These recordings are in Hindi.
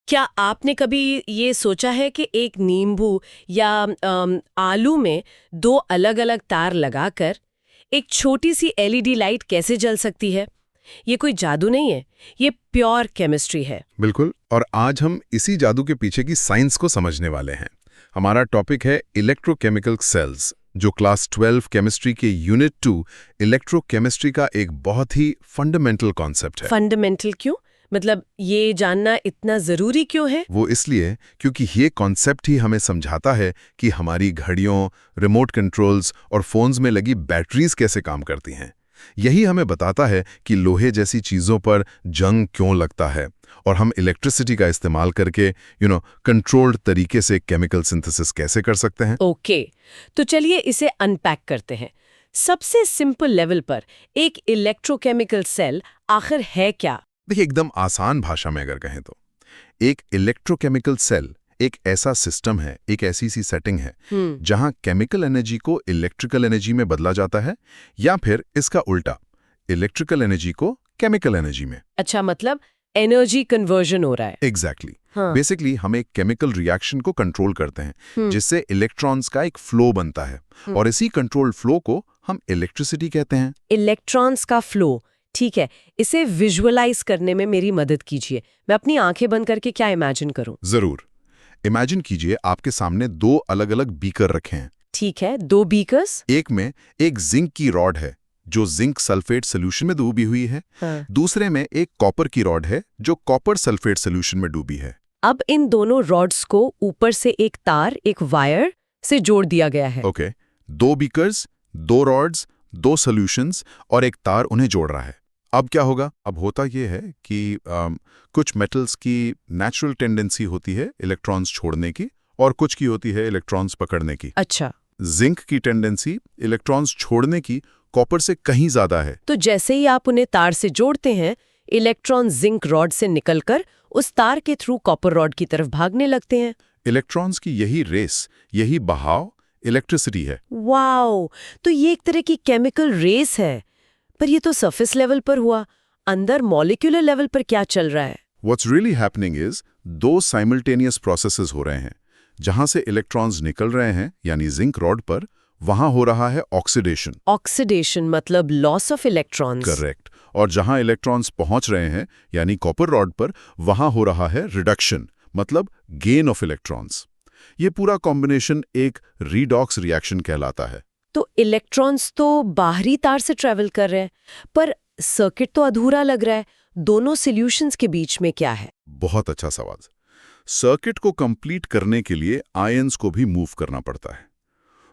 क्या आपने कभी ये सोचा है कि एक नींबू या आलू में दो अलग-अलग तार लगाकर एक छोटी सी एलईडी लाइट कैसे जल सकती है? ये कोई जादू नहीं है, ये प्योर केमिस्ट्री है। बिल्कुल। और आज हम इसी जादू के पीछे की साइंस को समझने वाले हैं। हमारा टॉपिक है इलेक्ट्रोकेमिकल सेल्स, जो क्लास 12 केमिस्ट्री के यूनिट 2 इलेक्ट्रोकेमिस्ट्री का एक बहुत ही फंडामेंटल कॉन्सेप्ट है। फंडामेंटल क्यों? मतलब ये जानना इतना जरूरी क्यों है? वो इसलिए क्योंकि ये कॉन्सेप्ट ही हमें समझाता है कि हमारी घड़ियों, रिमोट कंट्रोल्स और फोन्स में लगी बैटरीज कैसे काम करती हैं। यही हमें बताता है कि लोहे जैसी चीज़ों पर जंग क्यों लगता है और हम इलेक्ट्रिसिटी का इस्तेमाल करके कंट्रोल्ड तरीके से केमिकल सिंथेसिस कैसे कर सकते हैं। ओके, तो चलिए इसे अनपैक करते हैं। सबसे सिंपल लेवल पर एक इलेक्ट्रोकेमिकल सेल आखिर है क्या? देखिए, एकदम आसान भाषा में अगर कहें तो एक इलेक्ट्रोकेमिकल सेल एक ऐसा सिस्टम है, एक ऐसी सी सेटिंग है जहां केमिकल एनर्जी को इलेक्ट्रिकल एनर्जी में बदला जाता है, या फिर इसका उल्टा, इलेक्ट्रिकल एनर्जी को केमिकल एनर्जी में। अच्छा, मतलब एनर्जी कन्वर्जन हो रहा है। एग्जैक्टली। बेसिकली हम एक केमिकल रिएक्शन को कंट्रोल करते हैं जिससे इलेक्ट्रॉन्स का एक फ्लो बनता है, और इसी कंट्रोल्ड फ्लो को हम इलेक्ट्रिसिटी कहते हैं। इलेक्ट्रॉन्स का फ्लो, ठीक है। इसे विजुअलाइज करने में मेरी मदद कीजिए। मैं अपनी आंखें बंद करके क्या इमेजिन करूं? जरूर। इमेजिन कीजिए आपके सामने दो अलग अलग बीकर रखे हैं। ठीक है, दो बीकर्स। एक में एक जिंक की रॉड है जो जिंक सल्फेट सोल्यूशन में डूबी हुई है। दूसरे में एक कॉपर की रॉड है जो कॉपर सल्फेट सोल्यूशन में डूबी है। अब इन दोनों रॉड्स को ऊपर से एक तार, एक वायर से जोड़ दिया गया है। ओके। दो बीकर्स, दो रॉड्स, दो सोल्यूशंस और एक तार उन्हें जोड़ रहा है। अब क्या होगा? अब होता यह है कि कुछ मेटल्स की नेचुरल टेंडेंसी होती है इलेक्ट्रॉन्स छोड़ने की, और कुछ की होती है इलेक्ट्रॉन्स पकड़ने की। अच्छा। जिंक की टेंडेंसी इलेक्ट्रॉन्स छोड़ने की कॉपर से कहीं ज्यादा है। तो जैसे ही आप उन्हें तार से जोड़ते हैं, इलेक्ट्रॉन जिंक रॉड से निकलकर उस तार के थ्रू कॉपर रॉड की तरफ भागने लगते हैं। इलेक्ट्रॉन्स की यही रेस, यही बहाव इलेक्ट्रिसिटी है। वाओ! तो ये एक तरह की केमिकल रेस है। पर ये तो सरफेस लेवल पर हुआ, अंदर मॉलिक्यूलर लेवल पर क्या चल रहा है? What's really happening is दो साइमल्टेनियस प्रोसेसेस हो रहे हैं। जहां से इलेक्ट्रॉन्स निकल रहे हैं, यानी जिंक रॉड पर, वहां हो रहा है ऑक्सीडेशन। ऑक्सीडेशन मतलब लॉस ऑफ इलेक्ट्रॉन्स। करेक्ट। और जहां इलेक्ट्रॉन्स पहुंच रहे हैं, यानी कॉपर रॉड पर, वहां हो रहा है रिडक्शन, मतलब गेन ऑफ इलेक्ट्रॉन्स। ये पूरा कॉम्बिनेशन एक रीडॉक्स रिएक्शन कहलाता है। तो इलेक्ट्रॉन्स तो बाहरी तार से ट्रेवल कर रहे हैं, पर सर्किट तो अधूरा लग रहा है। दोनों सॉल्यूशंस के बीच में क्या है? बहुत अच्छा सवाल। सर्किट को कंप्लीट करने के लिए आयंस को भी मूव करना पड़ता है।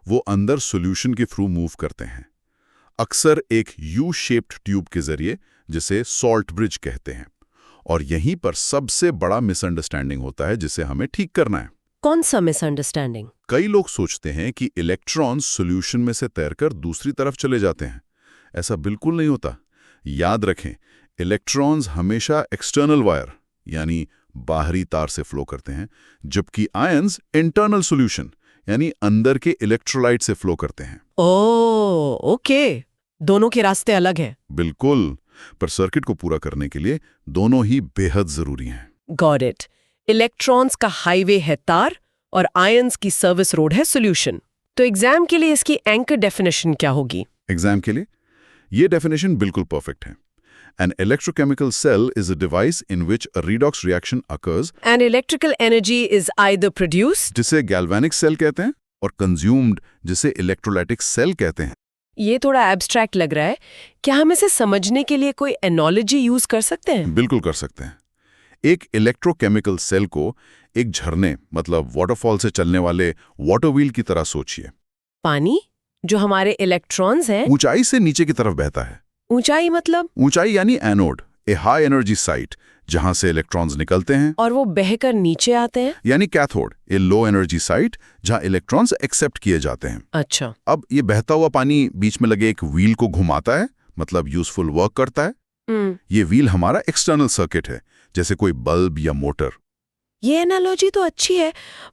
वो अंदर सॉल्यूशन के थ्रू मूव करते हैं, अक्सर एक यू शेप्ड ट्यूब के जरिए, जिसे सॉल्ट ब्रिज कहते हैं। और यहीं पर सबसे बड़ा मिसअंडरस्टैंडिंग होता है जिसे हमें ठीक करना है। कौन सा मिसअंडरस्टैंडिंग? कई लोग सोचते हैं कि इलेक्ट्रॉन सॉल्यूशन में से तैरकर दूसरी तरफ चले जाते हैं। ऐसा बिल्कुल नहीं होता। याद रखें, इलेक्ट्रॉन्स हमेशा एक्सटर्नल वायर, यानी बाहरी तार से फ्लो करते हैं, जबकि आयंस इंटरनल सॉल्यूशन, यानी अंदर के इलेक्ट्रोलाइट से फ्लो करते हैं। ओह, ओके। दोनों के रास्ते अलग हैं। बिल्कुल, पर सर्किट को पूरा करने के लिए दोनों ही बेहद जरूरी हैं। Got it. इलेक्ट्रॉन्स का हाईवे है तार और आयंस की सर्विस रोड है सॉल्यूशन। तो एग्जाम के लिए इसकी एंकर डेफिनेशन क्या होगी? एग्जाम के लिए ये डेफिनेशन बिल्कुल परफेक्ट है। An electrochemical cell is a device in which a redox reaction occurs And electrical energy is either produced, जिसे galvanic cell कहते हैं, और consumed, जिसे electrolytic cell कहते हैं। ये थोड़ा एब्स्ट्रैक्ट लग रहा है। क्या हम इसे समझने के लिए कोई एनोलॉजी यूज कर सकते हैं? बिल्कुल कर सकते हैं। एक इलेक्ट्रोकेमिकल सेल को एक झरने, मतलब वाटरफॉल से चलने वाले वाटर व्हील की तरह सोचिए। पानी जो हमारे इलेक्ट्रॉन्स हैं, ऊंचाई से नीचे की तरफ बहता है। ऊंचाई मतलब? ऊंचाई यानी एनोड, ए हाई एनर्जी साइट, जहां से इलेक्ट्रॉन्स निकलते हैं और वो बहकर नीचे आते हैं, यानी कैथोड, ए लो एनर्जी साइट, जहां इलेक्ट्रॉन्स एक्सेप्ट किए जाते हैं। अच्छा। अब ये बहता हुआ पानी बीच में लगे एक व्हील को घुमाता है, मतलब यूजफुल वर्क करता है। ये व्हील हमारा एक्सटर्नल सर्किट है, जैसे कोई बल्ब या मोटर। ये एनालॉजी तो अच्छी है,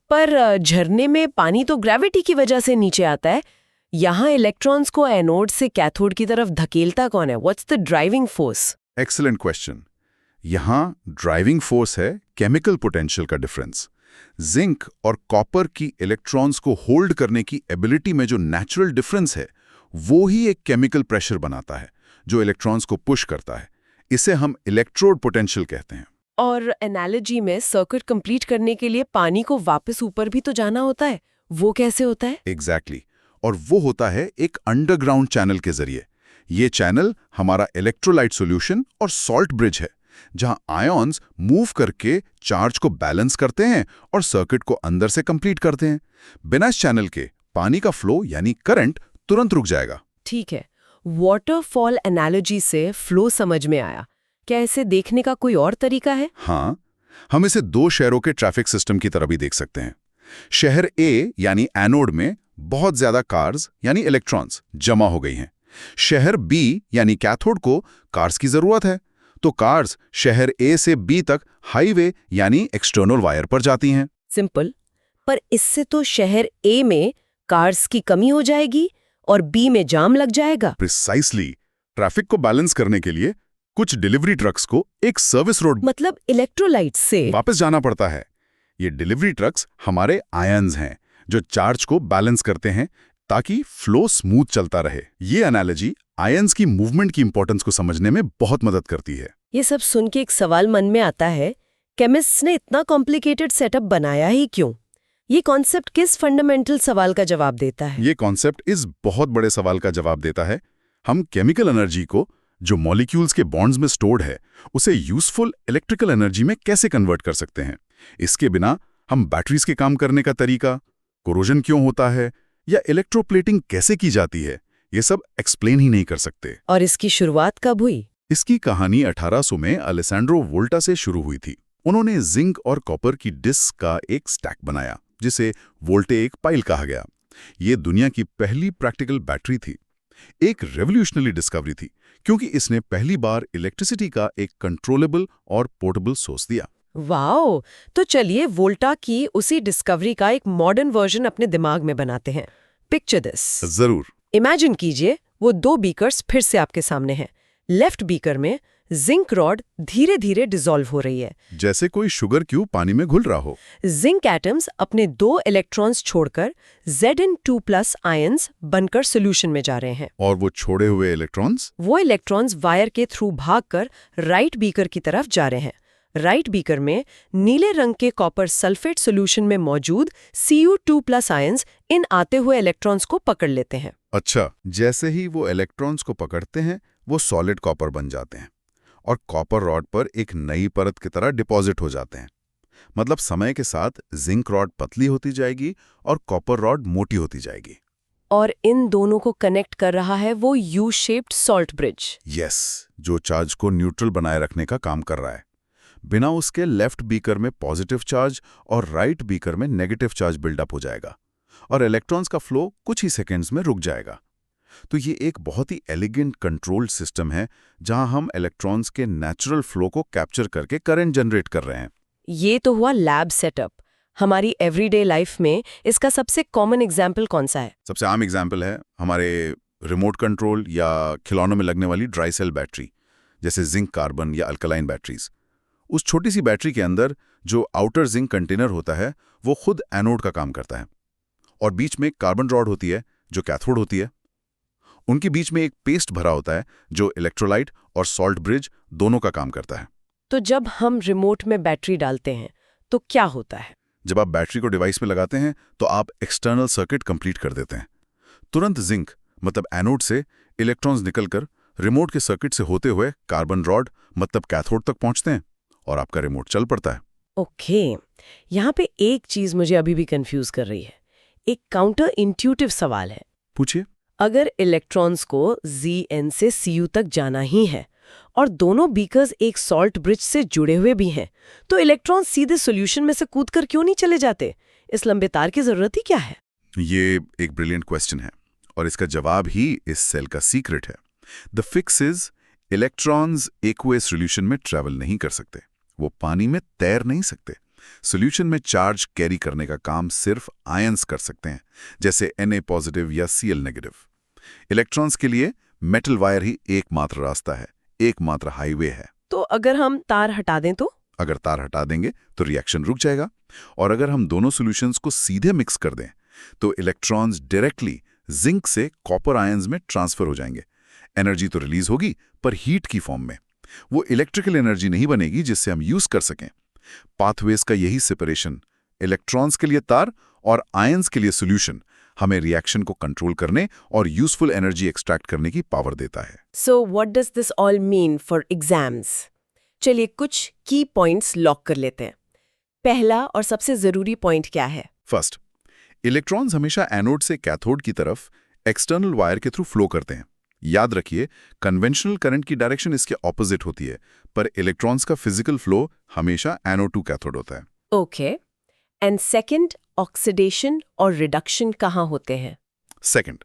पर झरने में पानी तो ग्रेविटी की वजह से नीचे आता है। यहाँ इलेक्ट्रॉन्स को एनोड से कैथोड की तरफ धकेलता कौन है? What's the driving force? Excellent question. यहाँ ड्राइविंग फोर्स है केमिकल पोटेंशियल का डिफरेंस। जिंक और कॉपर की इलेक्ट्रॉन्स को होल्ड करने की एबिलिटी में जो नेचुरल डिफरेंस है, वो ही एक केमिकल प्रेशर बनाता है जो इलेक्ट्रॉन्स को पुश करता है। इसे हम इलेक्ट्रोड पोटेंशियल कहते हैं। और एनालॉजी में सर्किट कंप्लीट करने के लिए पानी को वापस ऊपर भी तो जाना होता है, वो कैसे होता है? एग्जैक्टली और वो होता है एक अंडरग्राउंड चैनल के जरिए। ये चैनल हमारा इलेक्ट्रोलाइट सॉल्यूशन और सॉल्ट ब्रिज है, जहां आयॉन्स मूव करके चार्ज को बैलेंस करते हैं और सर्किट को अंदर से कंप्लीट करते हैं। बिना इस चैनल के पानी का फ्लो यानी करंट तुरंत रुक जाएगा। ठीक है, वाटरफॉल एनालॉजी से फ्लो समझ में आया। क्या इसे देखने का कोई और तरीका है? हाँ, हम इसे दो शहरों के ट्रैफिक सिस्टम की तरह भी देख सकते हैं। शहर ए यानी एनोड में बहुत ज्यादा कार्स यानी इलेक्ट्रॉन्स जमा हो गई हैं। शहर बी यानी कैथोड को कार्स की जरूरत है, तो कार्स शहर ए से बी तक हाईवे यानी एक्सटर्नल वायर पर जाती हैं। सिंपल, पर इससे तो शहर ए में कार्स की कमी हो जाएगी और बी में जाम लग जाएगा। प्रिसाइसली, ट्रैफिक को बैलेंस करने के लिए कुछ डिलीवरी ट्रक्स को एक सर्विस रोड मतलब इलेक्ट्रोलाइट से वापस जाना पड़ता है। ये डिलीवरी ट्रक्स हमारे आयन्स हैं जो चार्ज को बैलेंस करते हैं ताकि फ्लो स्मूथ चलता रहे। ये एनालॉजी आयन्स की मूवमेंट की इंपॉर्टेंस को समझने में बहुत मदद करती है। ये सब सुन के एक सवाल मन में आता है, केमिस्ट्स ने इतना कॉम्प्लिकेटेड सेटअप बनाया ही क्यों? ये कॉन्सेप्ट किस फंडामेंटल सवाल का जवाब देता है? ये कॉन्सेप्ट इस बहुत बड़े सवाल का जवाब देता है। हम केमिकल एनर्जी को जो मॉलिक्यूल्स के बॉन्ड्स में स्टोर्ड है, उसे यूजफुल इलेक्ट्रिकल एनर्जी में कैसे कन्वर्ट कर सकते हैं। इसके बिना हम बैटरीज के काम करने का तरीका, कोरोजन क्यों होता है या इलेक्ट्रोप्लेटिंग कैसे की जाती है, ये सब एक्सप्लेन ही नहीं कर सकते। और इसकी शुरुआत कब हुई? इसकी कहानी 1800 में अलेसैंड्रो वोल्टा से शुरू हुई थी। उन्होंने जिंक और कॉपर की डिस्क का एक स्टैक बनाया जिसे वोल्टेइक पाइल कहा गया। ये दुनिया की पहली प्रैक्टिकल बैटरी थी। एक रेवोल्यूशनरी डिस्कवरी थी क्योंकि इसने पहली बार इलेक्ट्रिसिटी का एक कंट्रोलेबल और पोर्टेबल सोर्स दिया। वाओ! तो चलिए वोल्टा की उसी डिस्कवरी का एक मॉडर्न वर्जन अपने दिमाग में बनाते हैं। Picture this. जरूर। इमेजिन कीजिए वो दो बीकर्स फिर से आपके सामने हैं। लेफ्ट बीकर में जिंक रॉड धीरे धीरे डिसॉल्व हो रही है, जैसे कोई शुगर क्यूब पानी में घुल रहा हो। जिंक एटम्स अपने 2 इलेक्ट्रॉन्स छोड़कर Zn2+ आयंस बनकर सॉल्यूशन में जा रहे हैं। और वो छोड़े हुए इलेक्ट्रॉन्स? वो इलेक्ट्रॉन्स वायर के थ्रू भागकर राइट बीकर की तरफ जा रहे हैं। राइट बीकर में नीले रंग के कॉपर सल्फेट सॉल्यूशन में मौजूद Cu2+ आयंस इन आते हुए इलेक्ट्रॉन्स को पकड़ लेते हैं। अच्छा, जैसे ही वो इलेक्ट्रॉन्स को पकड़ते हैं, वो सॉलिड कॉपर बन जाते हैं और कॉपर रॉड पर एक नई परत की तरह डिपॉजिट हो जाते हैं। मतलब समय के साथ जिंक रॉड पतली होती जाएगी और कॉपर रॉड मोटी होती जाएगी। और इन दोनों को कनेक्ट कर रहा है वो U shaped salt bridge. Yes, जो चार्ज को न्यूट्रल बनाए रखने का काम कर रहा है। बिना उसके लेफ्ट बीकर में पॉजिटिव चार्ज और राइट बीकर में नेगेटिव चार्ज बिल्डअप हो जाएगा और इलेक्ट्रॉन्स का फ्लो कुछ ही सेकेंड्स में रुक जाएगा। तो ये एक बहुत ही एलिगेंट कंट्रोल्ड सिस्टम है जहां हम इलेक्ट्रॉन्स के नेचुरल फ्लो को कैप्चर करके करंट जनरेट कर रहे हैं। ये तो हुआ लैब सेटअप। हमारी एवरीडे लाइफ में इसका सबसे कॉमन एग्जाम्पल कौन सा है? सबसे आम एग्जाम्पल है हमारे रिमोट कंट्रोल या खिलौनों में लगने वाली ड्राई सेल बैटरी, जैसे जिंक कार्बन या अल्कलाइन बैटरीज। उस छोटी सी बैटरी के अंदर जो आउटर जिंक कंटेनर होता है, वो खुद एनोड का काम करता है और बीच में कार्बन रॉड होती है जो कैथोड होती है। उनके बीच में एक पेस्ट भरा होता है जो इलेक्ट्रोलाइट और सॉल्ट ब्रिज दोनों का काम करता है। तो जब हम रिमोट में बैटरी डालते हैं तो क्या होता है? जब आप बैटरी को डिवाइस में लगाते हैं तो आप एक्सटर्नल सर्किट कंप्लीट कर देते हैं। तुरंत जिंक मतलब एनोड से इलेक्ट्रॉन्स निकलकर रिमोट के सर्किट से होते हुए कार्बन रॉड मतलब कैथोड तक पहुंचते हैं और आपका रिमोट चल पड़ता है। ओके, यहाँ पे एक चीज मुझे अभी भी कंफ्यूज कर रही है। एक काउंटर इंट्यूटिव सवाल है। पूछिए। अगर इलेक्ट्रॉन्स को Zn से Cu तक जाना ही है और दोनों बीकर्स एक सॉल्ट ब्रिज से जुड़े हुए भी हैं, तो इलेक्ट्रॉन सीधे सॉल्यूशन में से कूदकर क्यों नहीं चले जाते? इस लंबे तार की जरूरत ही क्या है? ये एक ब्रिलियंट क्वेश्चन है और इसका जवाब ही इस सेल का सीक्रेट है। The fix is electrons aqueous solution में ट्रैवल नहीं कर सकते, वो पानी में तैर नहीं सकते। सॉल्यूशन में चार्ज कैरी करने का काम सिर्फ आयंस कर सकते हैं, जैसे Na पॉजिटिव या Cl नेगेटिव। इलेक्ट्रॉन्स के लिए मेटल वायर ही एकमात्र रास्ता है, एकमात्र हाईवे है। तो अगर हम तार हटा दें तो? अगर तार हटा देंगे तो रिएक्शन रुक जाएगा, और अगर हम दोनों सॉल्यूशंस को सीधे मिक्स कर दें तो इलेक्ट्रॉन्स डायरेक्टली जिंक से कॉपर आयंस में ट्रांसफर हो जाएंगे। एनर्जी तो रिलीज होगी, पर हीट की फॉर्म में। वो इलेक्ट्रिकल एनर्जी नहीं बनेगी जिससे हम यूज कर सकें। पाथवेज का यही सेपरेशन, इलेक्ट्रॉन्स के लिए तार और आयंस के लिए सॉल्यूशन, हमें रिएक्शन को कंट्रोल करने और यूजफुल एनर्जी एक्सट्रैक्ट करने की पावर देता है। So what does this all mean for exams? चलिए कुछ की पॉइंट्स लॉक कर लेते हैं। पहला और सबसे जरूरी पॉइंट क्या है? फर्स्ट, इलेक्ट्रॉन्स हमेशा एनोड से कैथोड की तरफ एक्सटर्नल वायर के थ्रू फ्लो करते हैं। याद रखिए, कन्वेंशनल करंट की डायरेक्शन इसके ऑपोजिट होती है, पर इलेक्ट्रॉन्स का फिजिकल फ्लो हमेशा एनोड टू कैथोड होता है। ओके, एंड सेकंड, ऑक्सीडेशन और रिडक्शन कहाँ होते हैं? सेकंड,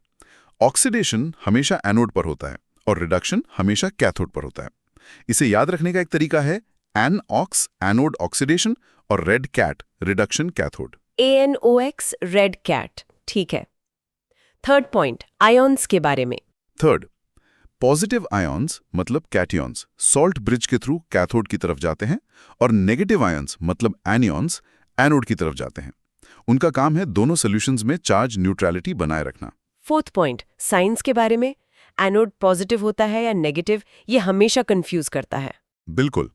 ऑक्सीडेशन हमेशा एनोड पर होता है और रिडक्शन हमेशा कैथोड पर होता है। इसे याद रखने का एक तरीका है एन-ऑक्स एनोड ऑक्सीडेशन और red cat reduction cathode. ANOX red cat, ठीक है। थर्ड पॉइंट, आयॉन्स के बारे में। थर्ड, पॉजिटिव आयॉन्स मतलब कैटियंस सॉल्ट ब्रिज के थ्रू कैथोड की तरफ जाते हैं, और नेगेटिव आयॉन्स मतलब एनियंस एनोड की तरफ जाते हैं। उनका काम है दोनों सॉल्यूशंस में चार्ज न्यूट्रलिटी बनाए रखना। फोर्थ पॉइंट, साइंस के बारे में। एनोड पॉजिटिव होता है या नेगेटिव, ये हमेशा कंफ्यूज करता है। बिल्कुल।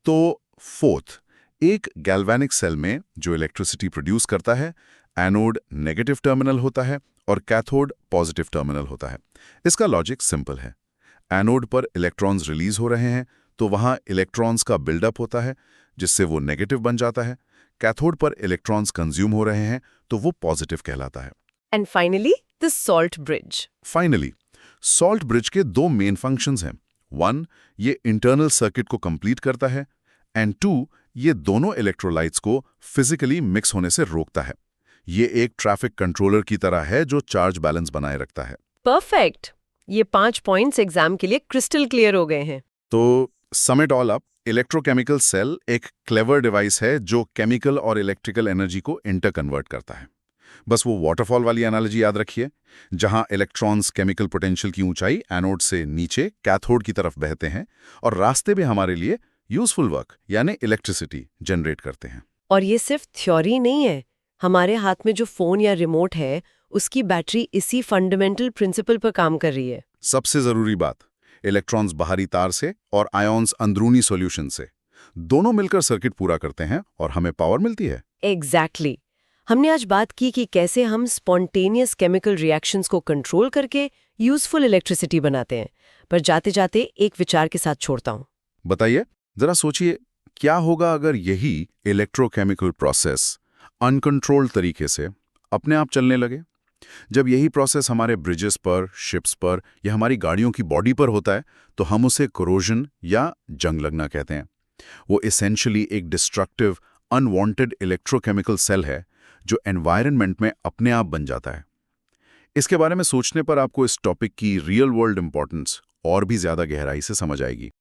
तो फोर्थ, एक गैल्वेनिक सेल में जो इलेक्ट्रिसिटी प्रोड्यूस करता है, एनोड नेगेटिव टर्मिनल होता है और कैथोड पॉजिटिव टर्मिनल होता है। इसका लॉजिक सिंपल है। एनोड पर इलेक्ट्रॉन्स रिलीज हो रहे हैं तो वहां इलेक्ट्रॉन्स का बिल्डअप होता है जिससे वो नेगेटिव बन जाता है। कैथोड पर इलेक्ट्रॉन्स कंज्यूम हो रहे हैं तो वो पॉजिटिव कहलाता है। And finally the salt bridge. Finally, salt bridge के दो मेन फंक्शंस हैं। 1, ये इंटरनल सर्किट को कंप्लीट करता है, एंड 2, ये दोनों इलेक्ट्रोलाइट्स को फिजिकली मिक्स होने से रोकता है। ये एक ट्रैफिक कंट्रोलर की तरह है जो चार्ज बैलेंस बनाए रखता है। परफेक्ट, ये 5 पॉइंट्स एग्जाम के लिए क्रिस्टल क्लियर हो गए हैं। तो sum it all up, electrochemical cell एक क्लेवर डिवाइस है जो केमिकल और इलेक्ट्रिकल एनर्जी को इंटरकन्वर्ट करता है। बस वो वाटरफॉल वाली एनालॉजी याद रखिए, जहां इलेक्ट्रॉन्स केमिकल पोटेंशियल की ऊंचाई एनोड से नीचे कैथोड की तरफ बहते हैं और रास्ते में हमारे लिए यूजफुल वर्क यानी इलेक्ट्रिसिटी जनरेट करते हैं। और ये सिर्फ थ्योरी नहीं है, हमारे हाथ में जो फोन या रिमोट है उसकी बैटरी इसी फंडामेंटल प्रिंसिपल पर काम कर रही है। सबसे जरूरी बात, इलेक्ट्रॉन्स बाहरी तार से और आयॉन्स अंदरूनी सॉल्यूशन से, दोनों मिलकर सर्किट पूरा करते हैं और हमें पावर मिलती है। एग्जैक्टली। हमने आज बात की कि कैसे हम स्पॉन्टेनियस केमिकल रिएक्शंस को कंट्रोल करके यूजफुल इलेक्ट्रिसिटी बनाते हैं। पर जाते जाते एक विचार के साथ छोड़ता हूँ। बताइए, जरा सोचिए, क्या होगा अगर यही इलेक्ट्रोकेमिकल प्रोसेस अनकंट्रोल्ड तरीके से अपने आप चलने लगे? जब यही प्रोसेस हमारे ब्रिजेस पर, शिप्स पर या हमारी गाड़ियों की बॉडी पर होता है तो हम उसे कोरोजन या जंग लगना कहते हैं। वो एसेंशियली एक डिस्ट्रक्टिव, अनवांटेड इलेक्ट्रोकेमिकल सेल है जो एनवायरनमेंट में अपने आप बन जाता है। इसके बारे में सोचने पर आपको इस टॉपिक की रियल वर्ल्ड इंपॉर्टेंस और भी ज्यादा गहराई से समझ आएगी।